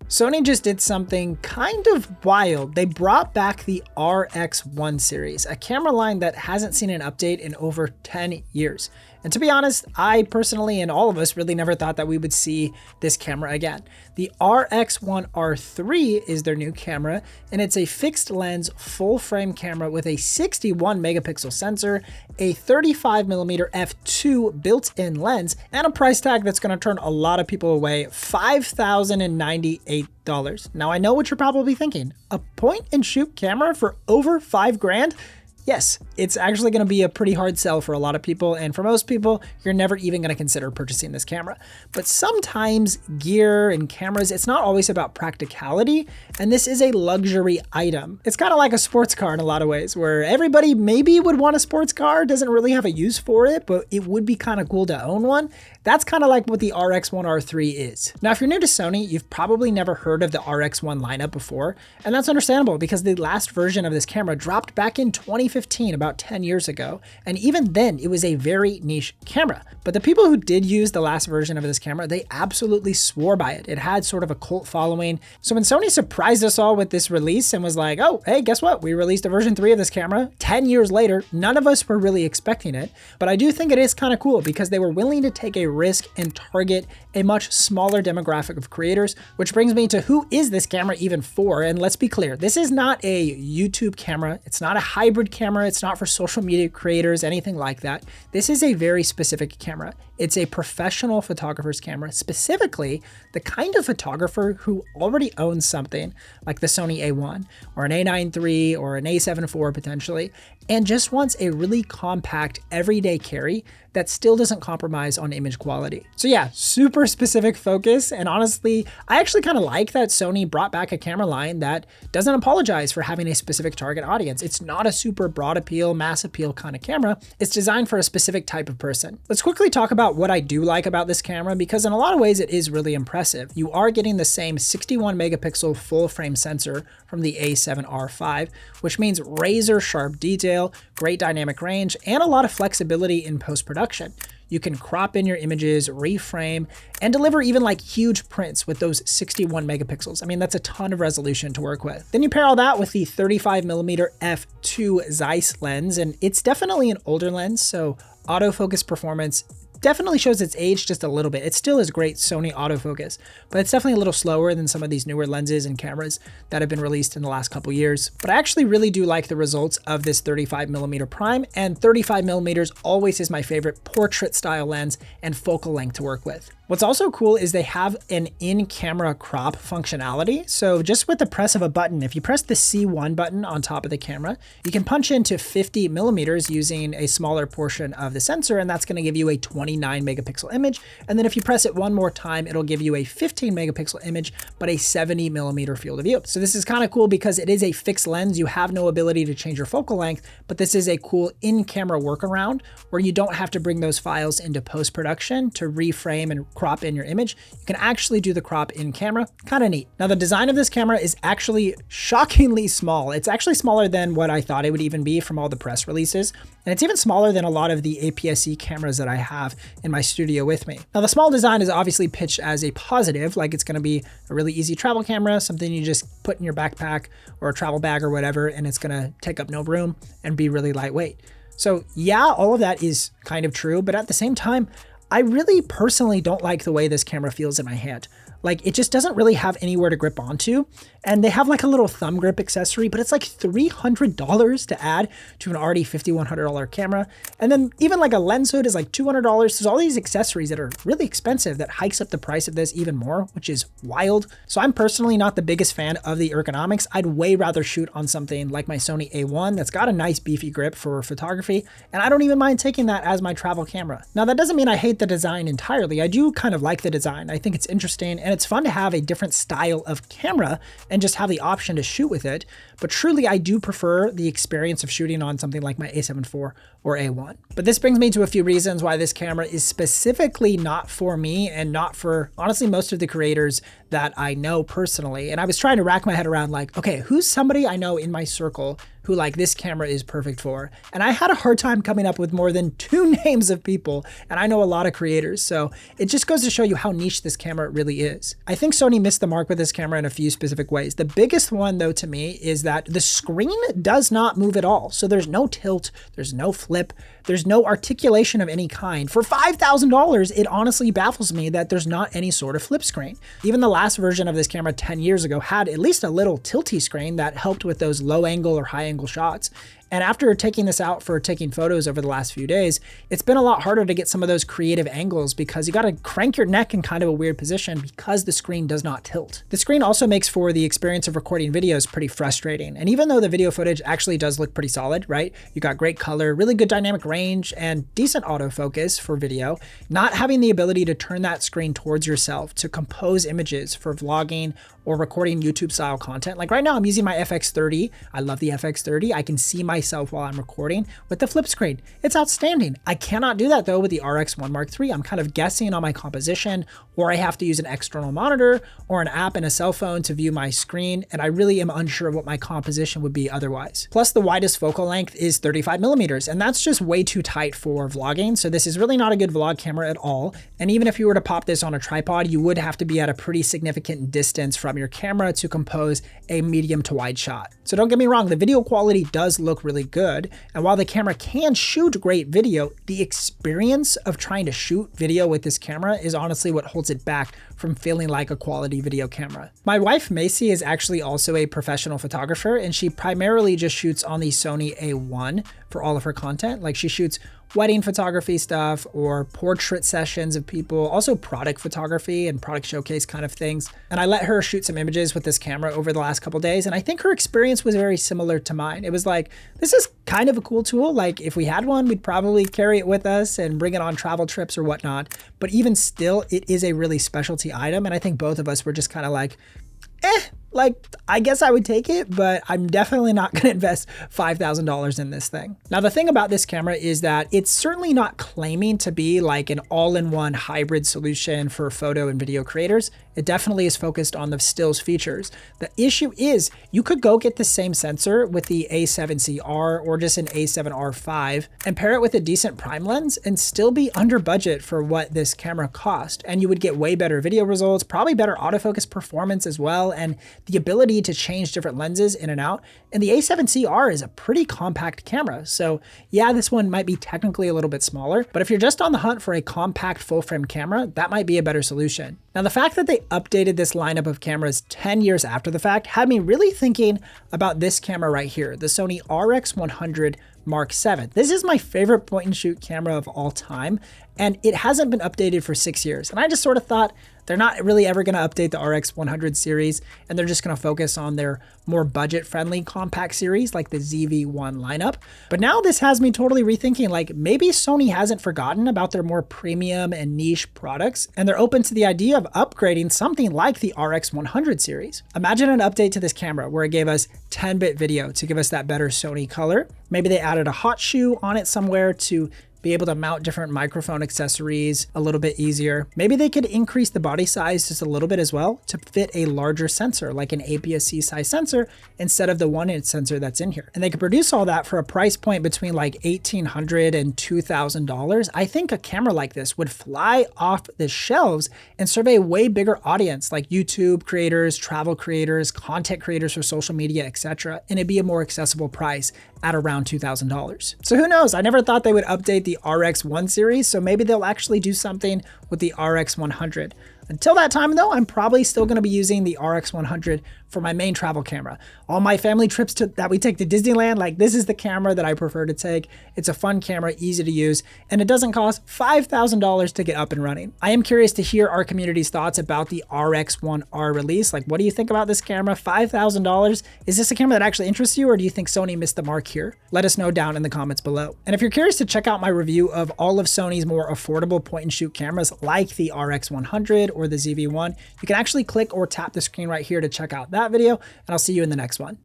Sony just did something kind of wild. They brought back the RX1 series, a camera line that hasn't seen an update in over 10 years. And to be honest, I personally and all of us really never thought that we would see this camera again. The RX1R III is their new camera, and it's a fixed lens full frame camera with a 61 megapixel sensor, a 35mm f2 built-in lens, and a price tag that's going to turn a lot of people away, $5,098. Now I know what you're probably thinking, a point and shoot camera for over $5,000? Yes, it's actually going to be a pretty hard sell for a lot of people, and for most people, you're never even going to consider purchasing this camera. But sometimes gear and cameras, it's not always about practicality, and this is a luxury item. It's kind of like a sports car in a lot of ways, where everybody maybe would want a sports car, doesn't really have a use for it, but it would be kind of cool to own one. That's kind of like what the RX1R III is. Now, if you're new to Sony, you've probably never heard of the RX1 lineup before, and that's understandable because the last version of this camera dropped back in 2015, about 10 years ago, and even then it was a very niche camera. But the people who did use the last version of this camera, they absolutely swore by it. It had sort of a cult following. So when Sony surprised us all with this release and was like, oh, hey, guess what? We released a version 3 of this camera 10 years later, none of us were really expecting it. But I do think it is kind of cool because they were willing to take a risk and target a much smaller demographic of creators, which brings me to who is this camera even for? And let's be clear, this is not a YouTube camera. It's not a hybrid camera. It's not for social media creators, anything like that. This is a very specific camera. It's a professional photographer's camera, specifically the kind of photographer who already owns something like the Sony A1 or an A9 III or an A7 IV potentially, and just wants a really compact everyday carry that still doesn't compromise on image quality. So yeah, super specific focus. And honestly, I actually kind of like that Sony brought back a camera line that doesn't apologize for having a specific target audience. It's not a super broad appeal, mass appeal kind of camera. It's designed for a specific type of person. Let's quickly talk about what I do like about this camera, because in a lot of ways it is really impressive. You are getting the same 61 megapixel full frame sensor from the A7R V, which means razor sharp detail, great dynamic range, and a lot of flexibility in post-production. You can crop in your images, reframe, and deliver even like huge prints with those 61 megapixels. I mean, that's a ton of resolution to work with. Then you pair all that with the 35mm f2 Zeiss lens, and it's definitely an older lens, so autofocus performance definitely shows its age just a little bit. It still is great Sony autofocus, but it's definitely a little slower than some of these newer lenses and cameras that have been released in the last couple years. But I actually really do like the results of this 35mm prime, and 35mm always is my favorite portrait style lens and focal length to work with. What's also cool is they have an in-camera crop functionality. So just with the press of a button, if you press the C1 button on top of the camera, you can punch into 50mm using a smaller portion of the sensor, and that's going to give you a 29 megapixel image. And then if you press it one more time, it'll give you a 15 megapixel image, but a 70mm field of view. So this is kind of cool because it is a fixed lens. You have no ability to change your focal length, but this is a cool in-camera workaround where you don't have to bring those files into post-production to reframe and crop in your image. You can actually do the crop in camera. Kind of neat. Now the design of this camera is actually shockingly small. It's actually smaller than what I thought it would even be from all the press releases. And it's even smaller than a lot of the APS-C cameras that I have in my studio with me. Now the small design is obviously pitched as a positive, like it's going to be a really easy travel camera, something you just put in your backpack or a travel bag or whatever, and it's going to take up no room and be really lightweight. So yeah, all of that is kind of true, but at the same time, I really personally don't like the way this camera feels in my hand. Like it just doesn't really have anywhere to grip onto. And they have like a little thumb grip accessory, but it's like $300 to add to an already $5,100 camera. And then even like a lens hood is like $200. There's all these accessories that are really expensive that hikes up the price of this even more, which is wild. So I'm personally not the biggest fan of the ergonomics. I'd way rather shoot on something like my Sony A1 that's got a nice beefy grip for photography. And I don't even mind taking that as my travel camera. Now that doesn't mean I hate the design entirely. I do kind of like the design. I think it's interesting and it's fun to have a different style of camera and just have the option to shoot with it. But truly, I do prefer the experience of shooting on something like my A7 IV or A1. But this brings me to a few reasons why this camera is specifically not for me and not for, honestly, most of the creators that I know personally. And I was trying to rack my head around like, okay, who's somebody I know in my circle who like this camera is perfect for. And I had a hard time coming up with more than 2 names of people, and I know a lot of creators, so it just goes to show you how niche this camera really is. I think Sony missed the mark with this camera in a few specific ways. The biggest one though to me is that the screen does not move at all. So there's no tilt, there's no flip, there's no articulation of any kind. For $5,000, it honestly baffles me that there's not any sort of flip screen. Even the last version of this camera 10 years ago had at least a little tilty screen that helped with those low angle or high angle shots. And after taking this out for taking photos over the last few days, it's been a lot harder to get some of those creative angles because you got to crank your neck in kind of a weird position because the screen does not tilt. The screen also makes for the experience of recording videos pretty frustrating. And even though the video footage actually does look pretty solid, right? You got great color, really good dynamic range, and decent autofocus for video, not having the ability to turn that screen towards yourself to compose images for vlogging or recording YouTube style content. Like right now I'm using my FX30. I love the FX30. I can see myself while I'm recording with the flip screen. It's outstanding. I cannot do that though with the RX1 III. I'm kind of guessing on my composition, or I have to use an external monitor or an app in a cell phone to view my screen. And I really am unsure of what my composition would be otherwise. Plus the widest focal length is 35 millimeters, and that's just way too tight for vlogging. So this is really not a good vlog camera at all. And even if you were to pop this on a tripod, you would have to be at a pretty significant distance from your camera to compose a medium to wide shot. So don't get me wrong, the video quality does look really good. And while the camera can shoot great video, the experience of trying to shoot video with this camera is honestly what holds it back from feeling like a quality video camera. My wife Macy is actually also a professional photographer, and she primarily just shoots on the Sony A1 for all of her content. Like she shoots wedding photography stuff or portrait sessions of people, also product photography and product showcase kind of things. And I let her shoot some images with this camera over the last couple days, and I think her experience was very similar to mine. It was like, this is kind of a cool tool. Like if we had one, we'd probably carry it with us and bring it on travel trips or whatnot. But even still, it is a really specialty item. And I think both of us were just kind of like, like, I guess I would take it, but I'm definitely not going to invest $5,000 in this thing. Now, the thing about this camera is that it's certainly not claiming to be like an all-in-one hybrid solution for photo and video creators. It definitely is focused on the stills features. The issue is you could go get the same sensor with the A7CR or just an A7R5 and pair it with a decent prime lens and still be under budget for what this camera cost. And you would get way better video results, probably better autofocus performance as well, and the ability to change different lenses in and out. And the A7CR is a pretty compact camera. So yeah, this one might be technically a little bit smaller, but if you're just on the hunt for a compact full frame camera, that might be a better solution. Now, the fact that they updated this lineup of cameras 10 years after the fact had me really thinking about this camera right here, the Sony RX100 Mark VII. This is my favorite point and shoot camera of all time, and it hasn't been updated for 6 years. And I just sort of thought they're not really ever going to update the RX100 series, and they're just going to focus on their more budget-friendly compact series like the ZV-1 lineup. But now this has me totally rethinking, like maybe Sony hasn't forgotten about their more premium and niche products, and they're open to the idea of upgrading something like the RX100 series. Imagine an update to this camera where it gave us 10-bit video to give us that better Sony color. Maybe they added a hot shoe on it somewhere to be able to mount different microphone accessories a little bit easier. Maybe they could increase the body size just a little bit as well to fit a larger sensor, like an APS-C size sensor instead of the 1-inch sensor that's in here. And they could produce all that for a price point between like $1,800 and $2,000. I think a camera like this would fly off the shelves and serve a way bigger audience like YouTube creators, travel creators, content creators for social media, etc. And it'd be a more accessible price at around $2,000. So who knows? I never thought they would update the RX1 series, so maybe they'll actually do something with the RX100. Until that time though, I'm probably still going to be using the RX100 for my main travel camera. All my family trips that we take to Disneyland, like this is the camera that I prefer to take. It's a fun camera, easy to use, and it doesn't cost $5,000 to get up and running. I am curious to hear our community's thoughts about the RX1R release. Like, what do you think about this camera? $5,000? Is this a camera that actually interests you, or do you think Sony missed the mark here? Let us know down in the comments below. And if you're curious to check out my review of all of Sony's more affordable point and shoot cameras like the RX100 or the ZV-1, you can actually click or tap the screen right here to check out that video, and I'll see you in the next one.